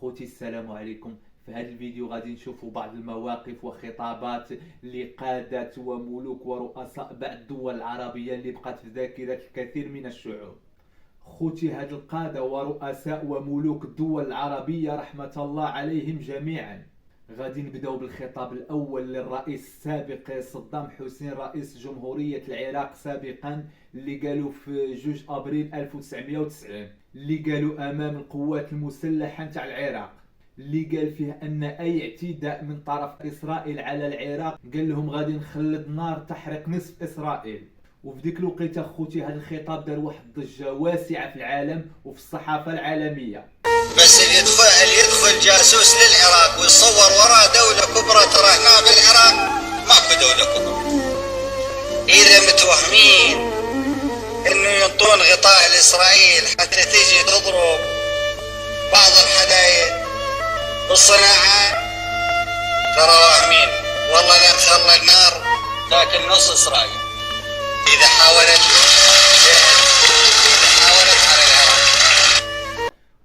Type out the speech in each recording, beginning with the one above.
خوتي السلام عليكم. في هذا الفيديو غادي نشوفوا بعض المواقف وخطابات لقادة وملوك ورؤساء بعض الدول العربية اللي بقات في ذاكرة الكثير من الشعوب. خوتي هاد القادة ورؤساء وملوك الدول العربية رحمة الله عليهم جميعا. غادي نبداو بالخطاب الأول للرئيس السابق صدام حسين رئيس جمهورية العراق سابقا، اللي قالوا في 2 أبريل 1990، اللي قالوا أمام القوات المسلحة نتاع العراق، اللي قال فيه أن أي اعتداء من طرف إسرائيل على العراق قال لهم غادي نخلد نار تحرق نصف إسرائيل. وفي ديك الوقيته خوتي هذا الخطاب دار واحد الضجه واسعه في العالم وفي الصحافه العالميه. بس اللي يدخل جاسوس للعراق ويصور وراء دولة كبرى، ترى هنا بالعراق ماكو دولة كبرى. إذا متوهمين إنه ينطون غطاء لإسرائيل حتى تيجي تضرب بعض الحدايد والصناعات، ترى واهمين. والله لا تخلى النار تاكل نص إسرائيل إذا حاولت على العراق.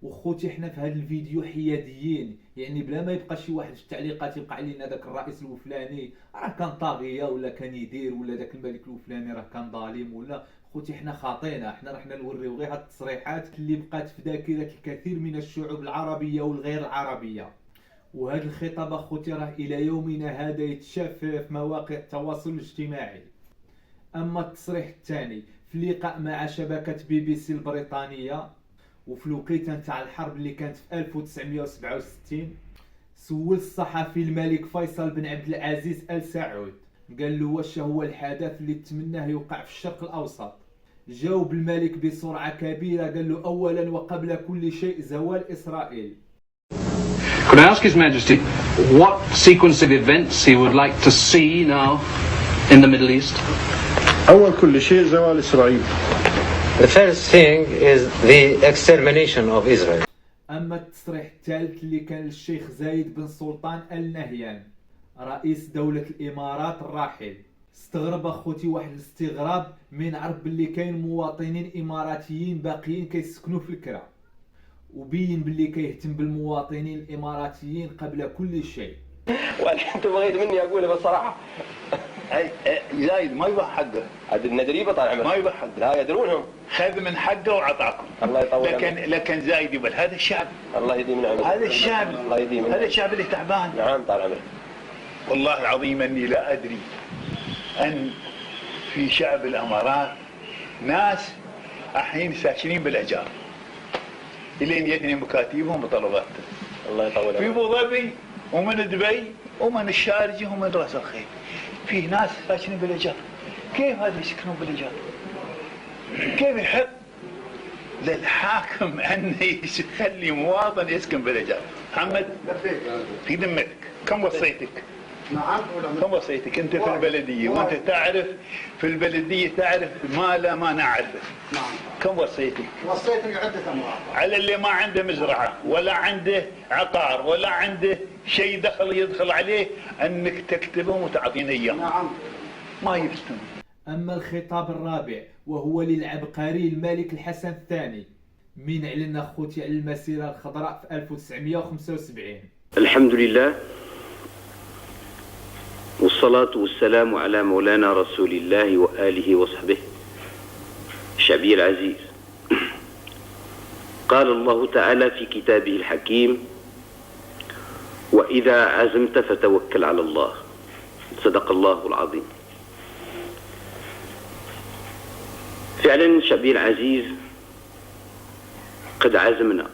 وخوتي احنا في هذا الفيديو حياديين، يعني بلا ما يبقى شي واحد في التعليقات يبقى علينا داك الرئيس الفلاني راه كان طاغيه ولا كان يدير، ولا داك الملك الفلاني راه كان ظالم، ولا خوتي احنا خاطينا. احنا رحنا نوريو غير هاد التصريحات اللي بقات في ذاكره الكثير من الشعوب العربيه والغير العربيه. وهذا الخطاب اخوتي راه الى يومنا هذا يتشاف في مواقع التواصل الاجتماعي. اما التصريح الثاني في لقاء مع شبكه BBC البريطانيه وفي الوقيته نتاع الحرب اللي كانت في 1967، سول الصحفي الملك فيصل بن عبد العزيز آل سعود، قال له واش هو الحدث اللي تمناه يوقع في الشرق الاوسط. جاوب الملك بسرعه كبيره، قال له اولا وقبل كل شيء زوال اسرائيل. Could I ask His Majesty what sequence of events he would like to see now in the Middle East? أول كل شيء زوال إسرائيل. The first thing is the extermination of Israel. أما التصريح الثالث اللي كان للشيخ زايد بن سلطان آل نهيان رئيس دولة الإمارات الراحل، استغرب أخوتي واحد الاستغراب من عرف باللي كاين مواطنين إماراتيين باقيين كيسكنوا في الكرة، وبين باللي كيهتم بالمواطنين الإماراتيين قبل كل شيء. وانت بغيت مني اقولها بصراحه. زايد ما يبغى حقه. عاد الندريبه طال عمرك ما يبغى حقه. لا يدرونهم. خذ من حقه وعطاكم. الله يطول لكن زايد يبغى هذا الشعب. الله يديم من عمرك. هذا الشعب. الله يديم من هذا الشعب اللي تعبان. نعم طال عمرك. والله العظيم اني لا ادري ان في شعب الامارات ناس الحين ساكنين بالاجار الين يجني مكاتبهم وطلباتهم. الله يطول في عمرك. ابو ظبي ومن دبي ومن الشارجه ومن راس الخيل فيه ناس ساكنين بالاجار. كيف هذا يسكنون بالاجار؟ كيف يحق للحاكم انه يخلي مواطن يسكن بالاجار؟ محمد في ذمتك كم وصيتك؟ كم وصيتك انت في البلديه وانت تعرف في البلديه تعرف ما لا ما نعرفه. نعم. كم وصيتك؟ وصيتك عدة أموال. على اللي ما عنده مزرعه ولا عنده عقار ولا عنده شيء يدخل عليه انك تكتبهم وتعطينا اياه. نعم. ما يفتن. أما الخطاب الرابع وهو للعبقري الملك الحسن الثاني، من أعلن أخوتي على المسيرة الخضراء في 1975. الحمد لله والصلاة والسلام على مولانا رسول الله وآله وصحبه. شعبي العزيز، قال الله تعالى في كتابه الحكيم: وإذا عزمت فتوكل على الله. صدق الله العظيم. فعلا شعبي العزيز قد عزمنا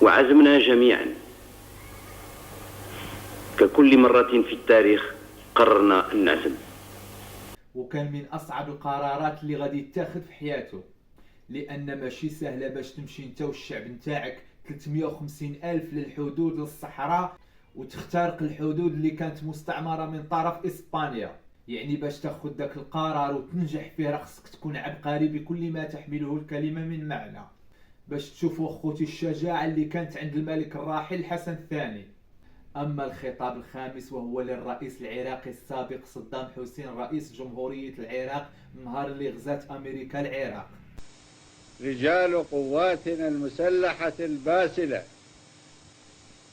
وعزمنا جميعا، ككل مرة في التاريخ قررنا أن نعزم. وكان من أصعب القرارات اللي غادي يتاخذ في حياته، لأن ماشي سهلة باش تمشي انت والشعب نتاعك 350 ألف للحدود للصحراء وتخترق الحدود اللي كانت مستعمرة من طرف إسبانيا. يعني باش تاخذ داك القرار وتنجح فيه راه خصك تكون عبقري بكل ما تحمله الكلمة من معنى. باش تشوفوا اخوتي الشجاعة اللي كانت عند الملك الراحل الحسن الثاني. أما الخطاب الخامس وهو للرئيس العراقي السابق صدام حسين رئيس جمهورية العراق نهار اللي غزات أمريكا العراق. رجال قواتنا المسلحة الباسلة،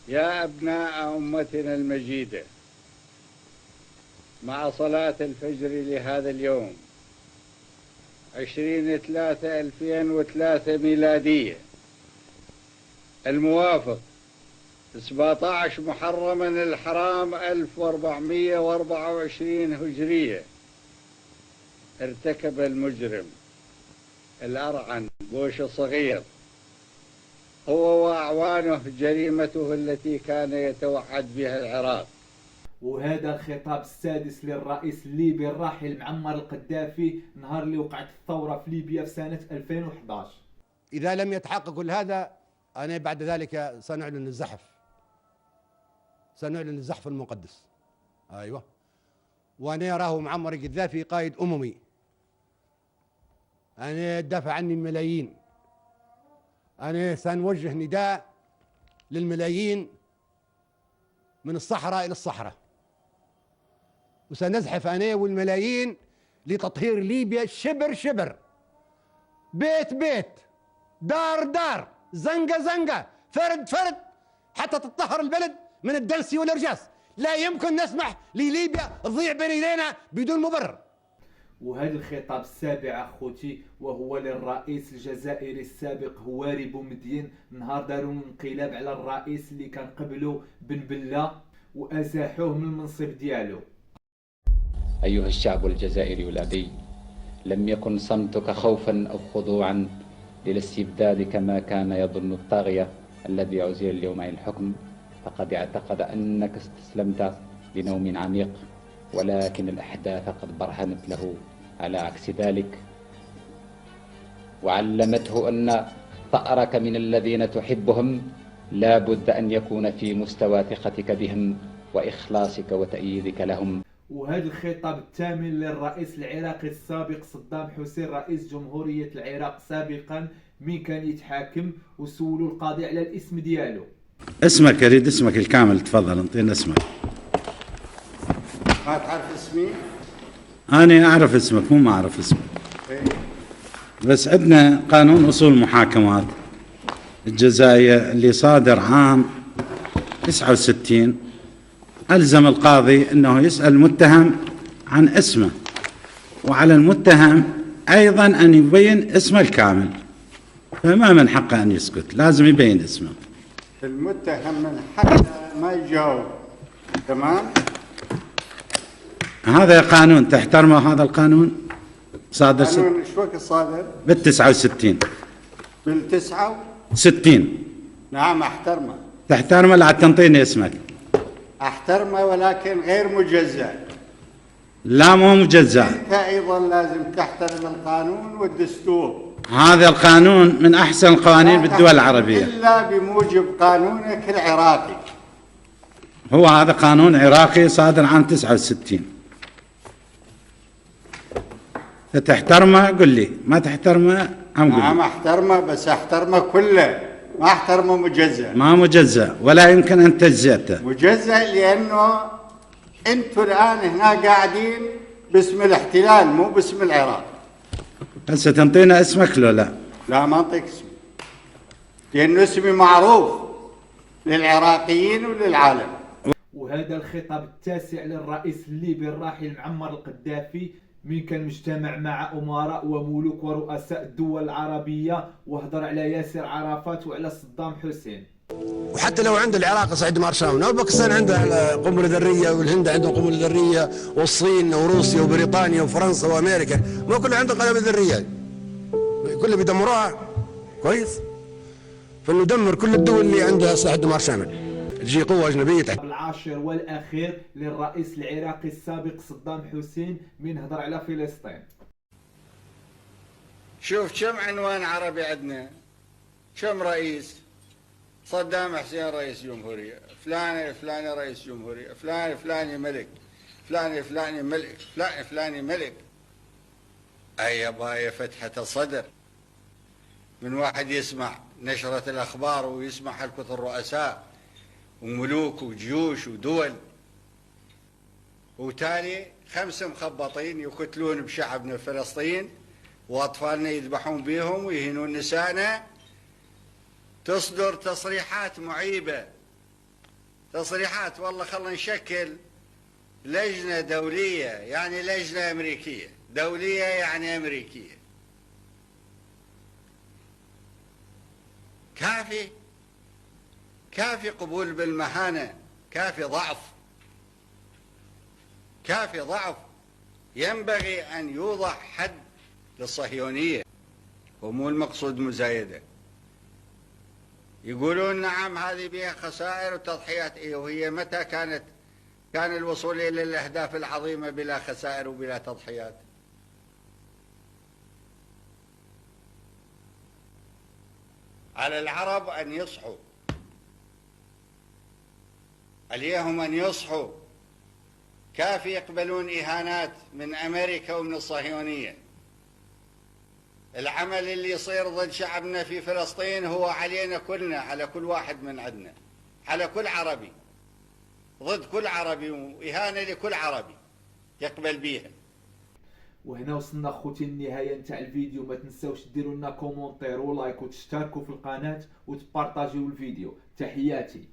يا أبناء أمتنا المجيدة، مع صلاة الفجر لهذا اليوم 20/3/2003 ميلادية، الموافق 17 محرم الحرام 1424 هجرية، ارتكب المجرم الأرعن بوش الصغير هو وأعوانه جريمته التي كان يتوعد بها العراق. وهذا الخطاب السادس للرئيس الليبي الراحل معمر القذافي نهار اللي وقعت الثورة في ليبيا في سنة 2011. إذا لم يتحقق كل هذا أنا بعد ذلك سنعلن الزحف، سنعلن الزحف المقدس. أيوة، وأنا أراه معمر القذافي قائد أممي، أنا دافع عني الملايين، أنا سنوجه نداء للملايين من الصحراء إلى الصحراء، وسنزحف أنا والملايين لتطهير ليبيا شبر شبر، بيت بيت، دار دار، زنقة زنقة، فرد فرد، حتى تطهر البلد من الدنس والإرجاس. لا يمكن نسمح لليبيا تضيع بين يدينا بدون مبرر. وهذا الخطاب السابع أخوتي وهو للرئيس الجزائري السابق هواري بومدين نهار داروا انقلاب على الرئيس اللي كان قبله بن بلة وأزاحوه من المنصب ديالو. أيها الشعب الجزائري الأبي، لم يكن صمتك خوفا أو خضوعا للاستبداد كما كان يظن الطاغية الذي عزل اليوم عن الحكم، فقد اعتقد أنك استسلمت لنوم عميق، ولكن الأحداث قد برهنت له على عكس ذلك، وعلمته أن ثأرك من الذين تحبهم لا بد أن يكون في مستوى ثقتك بهم وإخلاصك وتأييدك لهم. وهذا الخطاب الثامن للرئيس العراقي السابق صدام حسين رئيس جمهورية العراق سابقا مين كان يتحاكم وسولوا القاضي على الاسم ديالو. اسمك، أريد اسمك الكامل، تفضل انطينا اسمك. ما تعرف اسمي؟ أنا أعرف اسمك، مو ما أعرف اسمك. بس عندنا قانون أصول محاكمات الجزائر اللي صادر عام 69 ألزم القاضي أنه يسأل المتهم عن اسمه، وعلى المتهم أيضا أن يبين اسمه الكامل، فما من حقه أن يسكت، لازم يبين اسمه. المتهم من حقه ما يجاوب. تمام؟ هذا قانون تحترمه، هذا القانون صادر قانون شو وقت صادر؟ بال69. بال69؟ نعم احترمه. تحترمه لا تنطيني اسمك. احترمه ولكن غير مجزأ. لا مو مجزأ. انت ايضا لازم تحترم القانون والدستور. هذا القانون من احسن القوانين بالدول العربية. الا بموجب قانونك العراقي. هو هذا قانون عراقي صادر عام 69. تحترمه قل لي، ما تحترمه عم قل لي. نعم احترمه، بس احترمه كله، ما احترمه مجزأ. ما مجزأ ولا يمكن ان تجزئته. مجزأ لانه انتم الان هنا قاعدين باسم الاحتلال مو باسم العراق. هسه تنطينا اسمك لو لا؟ لا ما انطيك اسمي، لانه اسمي معروف للعراقيين وللعالم. وهذا الخطاب التاسع للرئيس الليبي الراحل معمر القذافي من كان مجتمع مع أمراء وملوك ورؤساء الدول العربية وهضر على ياسر عرفات وعلى صدام حسين. وحتى لو عند العراق سعيد مارشال وباكستان عنده قنبله ذريه، والهند عندهم قنبله ذريه، والصين وروسيا وبريطانيا وفرنسا وامريكا، ما كله عندهم قنابل ذريه، كله بيدمروها كويس، فندمر كل الدول اللي عندها سلاح دمار شامل. تجي قوة أجنبية. العاشر والأخير للرئيس العراقي السابق صدام حسين من هضر على فلسطين. شوف كم عنوان عربي عندنا، كم رئيس. صدام حسين رئيس جمهورية، فلان فلان رئيس جمهورية، فلان فلاني ملك، فلان فلاني ملك، فلان فلاني ملك. أي باية فتحة صدر من واحد يسمع نشرة الأخبار ويسمع حلقة الرؤساء وملوك وجيوش ودول، وتالي 5 مخبطين يقتلون بشعبنا فلسطين وأطفالنا يذبحون بيهم ويهينون نسائنا، تصدر تصريحات معيبة، تصريحات والله خلنا نشكل لجنة دولية، يعني لجنة أمريكية، دولية يعني أمريكية. كافي قبول بالمهانة، كافي ضعف. ينبغي أن يوضع حد للصهيونية، ومو المقصود مزايدة. يقولون نعم هذه بها خسائر وتضحيات، وهي متى كان الوصول إلى الأهداف العظيمة بلا خسائر وبلا تضحيات؟ على العرب أن يصحوا، عليهم أن يصحوا. كافي يقبلون إهانات من أمريكا ومن الصهيونية. العمل اللي يصير ضد شعبنا في فلسطين هو علينا كلنا، على كل واحد من عندنا، على كل عربي، ضد كل عربي، وإهانة لكل عربي يقبل بيها. وهنا وصلنا خوتي النهايه نتاع الفيديو. ما تنساوش ديروا لنا كومونتير ولايك وتشتركوا في القناه وتبارطاجيو الفيديو. تحياتي.